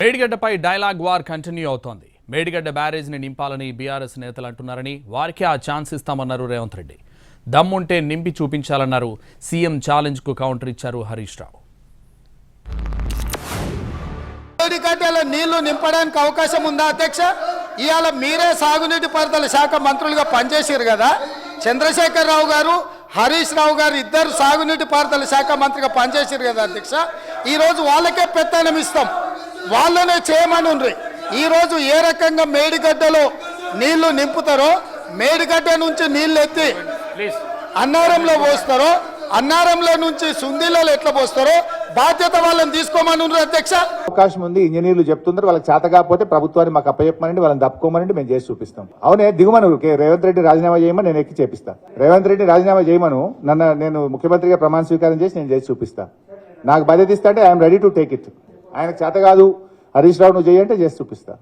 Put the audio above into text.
మేడిగడ్డపై dialogue war continue అవుతోంది. మేడిగడ్డ బ్యారేజ్ని నింపాలని BRS నేతలు అంటున్నారని, వారికే ఆ ఛాన్స్ ఇస్తామన్నారు రేవంత్ రెడ్డి. దమ్ముంటే నింపి చూపించాలన్నారు. సీఎం ఛాలెంజ్కు కౌంటర్ ఇచ్చారు హరీష్ రావు. మేడిగడ్డలో నీళ్లు నింపడానికి అవకాశం ఉందా అధ్యక్ష? ఇవాళ మీరే సాగునీటి పారుదల శాఖ మంత్రులుగా పనిచేశారు కదా. చంద్రశేఖర్ రావు గారు, హరీష్ రావు గారు ఇద్దరు సాగునీటి పారుదల శాఖ మంత్రిగా పనిచేశారు కదా అధ్యక్ష. ఈరోజు వాళ్ళకే పెత్తనం ఇస్తాం, వాళ్ళనే చేయమని. ఈరోజు ఏ రకంగా మేడిగడ్డలో నీళ్లు నింపుతారో, మేడిగడ్డ నుంచి నీళ్లు ఎత్తి అన్నారంలో పోస్తారో, అన్నారంలో నుంచి సుందీలలో ఎట్లా పోస్తారో బాధ్యత వాళ్ళని తీసుకోమని అధ్యక్ష. అవకాశం ఉంది, ఇంజనీర్లు చెప్తున్నారు. వాళ్ళకి చేత కాకపోతే ప్రభుత్వాన్ని మాకు అప్పచెప్పమనండి, వాళ్ళని తప్పుకోమనండి, మేము చేసి చూపిస్తాం. అవునే దిగుమను రేవంత్ రెడ్డి రాజీనామా చేయమని నేను ఎక్కి చేపిస్తాను. రేవంత్ రెడ్డి రాజీనామా చేయమను, నేను ముఖ్యమంత్రిగా ప్రమాణ స్వీకారం చేసి నేను చేసి చూపిస్తాను. నాకు బాధ్యత ఇస్తా అంటే I'm ready to take it. ఆయనకు చేత కాదు, హరీష్ రావు నువ్వు చేయంటే చేసి చూపిస్తా.